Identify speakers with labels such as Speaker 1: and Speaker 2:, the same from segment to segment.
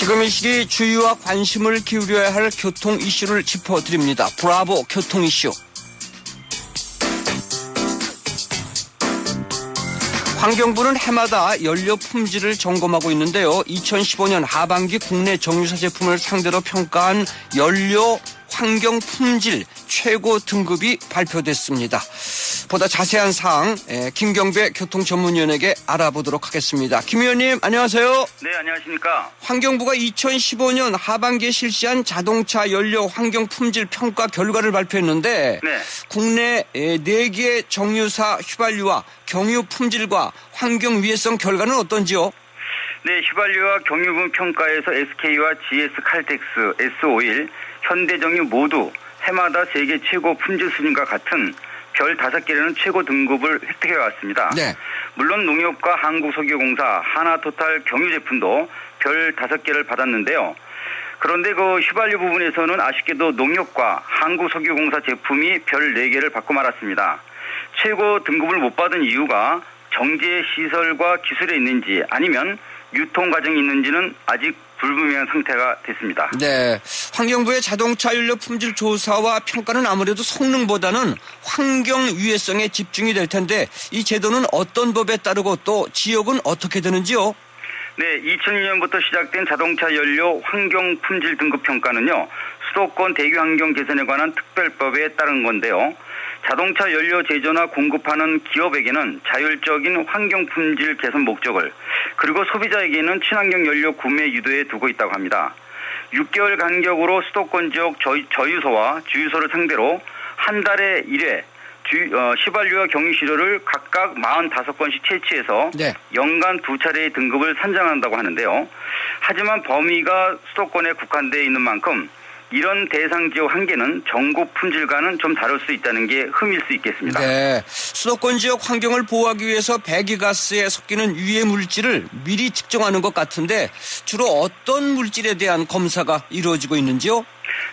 Speaker 1: 지금 이 시기 주의와 관심을 기울여야 할 교통 이슈를 짚어드립니다. 브라보 교통 이슈. 환경부는 해마다 연료 품질을 점검하고 있는데요. 2015년 하반기 국내 정유사 제품을 상대로 평가한 연료 환경 품질 최고 등급이 발표됐습니다. 보다 자세한 사항 김경배 교통전문위원에게 알아보도록 하겠습니다. 김 위원님 안녕하세요.
Speaker 2: 네, 안녕하십니까.
Speaker 1: 환경부가 2015년 하반기에 실시한 자동차 연료 환경 품질 평가 결과를 발표했는데
Speaker 2: 네.
Speaker 1: 국내 4개 정유사 휘발유와 경유 품질과 환경 위해성 결과는 어떤지요?
Speaker 2: 네, 휘발유와 경유분 평가에서 SK와 GS 칼텍스, S-오일, 현대정유 모두 해마다 세계 최고 품질 수준과 같은 별 5개라는 최고 등급을 획득해 왔습니다.
Speaker 1: 네.
Speaker 2: 물론 농협과 한국석유공사, 하나토탈 경유 제품도 별 5개를 받았는데요. 그런데 그 휘발유 부분에서는 아쉽게도 농협과 한국석유공사 제품이 별 4개를 받고 말았습니다. 최고 등급을 못 받은 이유가 정제 시설과 기술에 있는지 아니면 유통 과정이 있는지는 아직 불분명한 상태가 됐습니다.
Speaker 1: 네, 환경부의 자동차 연료 품질 조사와 평가는 아무래도 성능보다는 환경 유해성에 집중이 될 텐데 이 제도는 어떤 법에 따르고 또 지역은 어떻게 되는지요?
Speaker 2: 네, 2002년부터 시작된 자동차 연료 환경 품질 등급 평가는요. 수도권 대기 환경 개선에 관한 특별법에 따른 건데요. 자동차 연료 제조나 공급하는 기업에게는 자율적인 환경 품질 개선 목적을, 그리고 소비자에게는 친환경 연료 구매 유도에 두고 있다고 합니다. 6개월 간격으로 수도권 지역 저유소와 주유소를 상대로 한 달에 1회 휘발유와 경유 시료를 각각 45건씩 채취해서 네. 연간 2차례의 등급을 산정한다고 하는데요. 하지만 범위가 수도권에 국한되어 있는 만큼 이런 대상 지역 한계는 전국 품질과는 좀 다를 수 있다는 게 흠일 수 있겠습니다.
Speaker 1: 네, 수도권 지역 환경을 보호하기 위해서 배기가스에 섞이는 유해 물질을 미리 측정하는 것 같은데 주로 어떤 물질에 대한 검사가 이루어지고 있는지요?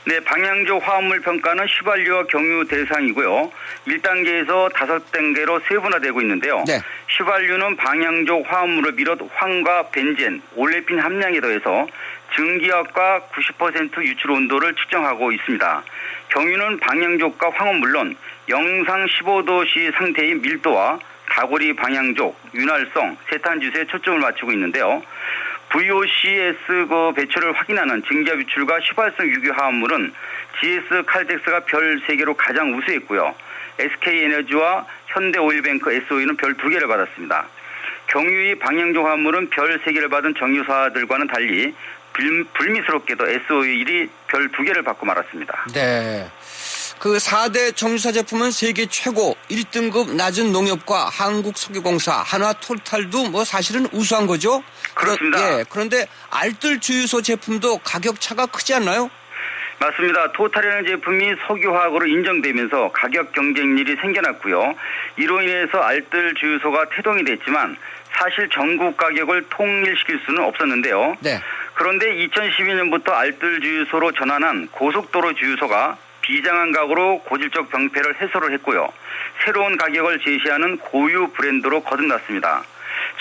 Speaker 2: 네, 방향족 화합물 평가는 휘발유와 경유 대상이고요. 1단계에서 5단계로 세분화되고 있는데요. 네. 휘발유는 방향족 화합물을 비롯 황과 벤젠, 올레핀 함량에 더해서 증기압과 90% 유출 온도를 측정하고 있습니다. 경유는 방향족과 황은 물론 영상 15도씨 상태의 밀도와 다고리 방향족, 윤활성, 세탄지수에 초점을 맞추고 있는데요. VOCs 배출을 확인하는 증기압 유출과 휘발성 유기 화합물은 GS 칼텍스가 별 3개로 가장 우수했고요. SK에너지와 현대오일뱅크 S-오일은 별 2개를 받았습니다. 경유의 방향족 화합물은 별 3개를 받은 정유사들과는 달리 불미스럽게도 S-오일이 별 2개를 받고 말았습니다.
Speaker 1: 네. 그 4대 정유사 제품은 세계 최고 1등급 낮은 농협과 한국석유공사, 하나토탈도 뭐 사실은 우수한 거죠?
Speaker 2: 그렇습니다.
Speaker 1: 그런데 알뜰 주유소 제품도 가격 차가 크지 않나요?
Speaker 2: 맞습니다. 토탈이라는 제품이 석유화학으로 인정되면서 가격 경쟁률이 생겨났고요. 이로 인해서 알뜰 주유소가 태동이 됐지만 사실 전국 가격을 통일시킬 수는 없었는데요. 네. 그런데 2012년부터 알뜰 주유소로 전환한 고속도로 주유소가 비장한 가구로 고질적 병폐를 해소를 했고요. 새로운 가격을 제시하는 고유 브랜드로 거듭났습니다.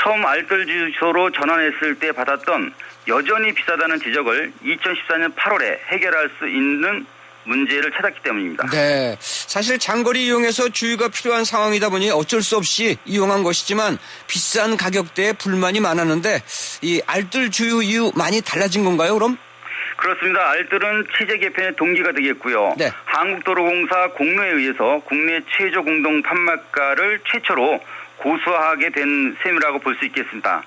Speaker 2: 처음 알뜰 주유소로 전환했을 때 받았던 여전히 비싸다는 지적을 2014년 8월에 해결할 수 있는 문제를 찾았기 때문입니다. 네,
Speaker 1: 사실 장거리 이용해서 주유가 필요한 상황이다 보니 어쩔 수 없이 이용한 것이지만 비싼 가격대에 불만이 많았는데 이 알뜰 주유 이후 많이 달라진 건가요, 그럼?
Speaker 2: 그렇습니다. 알뜰은 체제 개편의 동기가 되겠고요. 네. 한국도로공사 공로에 의해서 국내 최저 공동 판매가를 최초로 고수하게 된 셈이라고 볼 수 있겠습니다.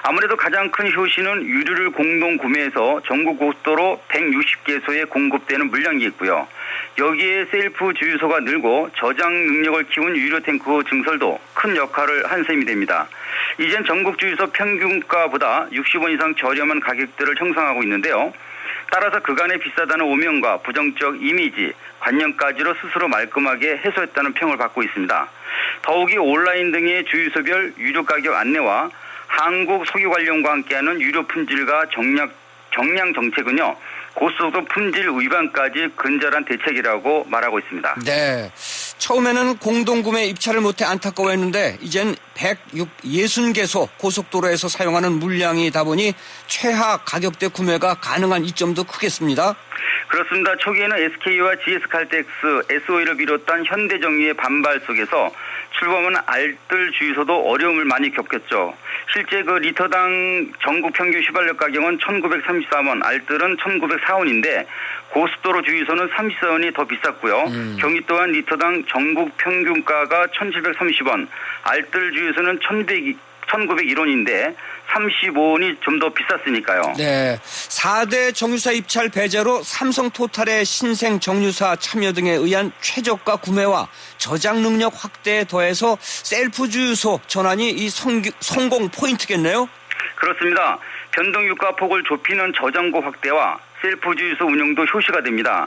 Speaker 2: 아무래도 가장 큰 효시는 유류를 공동 구매해서 전국 고속도로 160개소에 공급되는 물량이 있고요. 여기에 셀프 주유소가 늘고 저장 능력을 키운 유료 탱크 증설도 큰 역할을 한 셈이 됩니다. 이젠 전국 주유소 평균가보다 60원 이상 저렴한 가격들을 형성하고 있는데요. 따라서 그간의 비싸다는 오명과 부정적 이미지, 관념까지로 스스로 말끔하게 해소했다는 평을 받고 있습니다. 더욱이 온라인 등의 주유소별 유료 가격 안내와 한국석유관련과 함께하는 유료 품질과 정량 정책은요. 고속도 품질 위반까지 근절한 대책이라고 말하고 있습니다.
Speaker 1: 네. 처음에는 공동구매 입찰을 못해 안타까워했는데 이젠 160개소 고속도로에서 사용하는 물량이다 보니 최하 가격대 구매가 가능한 이점도 크겠습니다.
Speaker 2: 그렇습니다. 초기에는 SK와 GS칼텍스, SOE를 비롯한 현대정유의 반발 속에서 출범한 알뜰 주유소도 어려움을 많이 겪었죠. 실제 그 리터당 전국 평균 휘발유 가격은 1,934원, 알뜰은 1,904원인데 고속도로 주유소는 34원이 더 비쌌고요. 경유 또한 리터당 전국 평균가가 1,730원, 알뜰 주유소는 1,901원인데 35원이 좀 더 비쌌으니까요.
Speaker 1: 네, 4대 정유사 입찰 배제로 삼성토탈의 신생 정유사 참여 등에 의한 최저가 구매와 저장 능력 확대에 더해서 셀프 주유소 전환이 이 성공 포인트겠네요?
Speaker 2: 그렇습니다. 변동유가 폭을 좁히는 저장고 확대와 셀프 주유소 운영도 효시가 됩니다.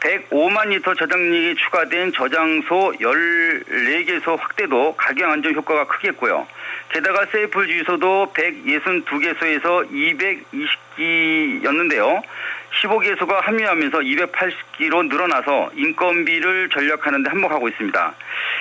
Speaker 2: 105만 리터 저장력이 추가된 저장소 14개소 확대도 가격 안정 효과가 크겠고요. 게다가 셀프 주유소도 162개소에서 220기였는데요. 15개소가 합류하면서 280기로 늘어나서 인건비를 절약하는 데 한몫하고 있습니다.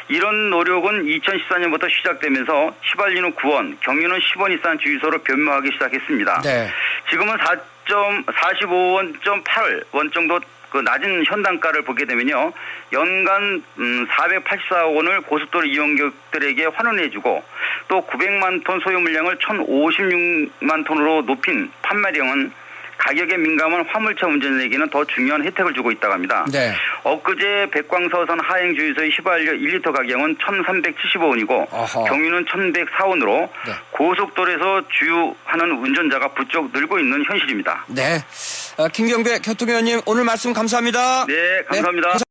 Speaker 2: 이런 노력은 2014년부터 시작되면서 휘발유는 9원, 경유는 10원이 싼 주유소로 변모하기 시작했습니다. 네. 지금은 45.8원 정도 그 낮은 현단가를 보게 되면요. 연간 484억 원을 고속도로 이용객들에게 환원해주고 또 900만 톤 소요 물량을 1,056만 톤으로 높인 판매량은 가격에 민감한 화물차 운전자에게는 더 중요한 혜택을 주고 있다고 합니다. 네. 엊그제 백광서선 하행주유소의 휘발유 1리터 가격은 1,375원이고 경유는 1,104원으로 네. 고속도로에서 주유하는 운전자가 부쩍 늘고 있는 현실입니다.
Speaker 1: 네, 김경배 교통위원님 오늘 말씀 감사합니다.
Speaker 2: 네, 감사합니다. 네.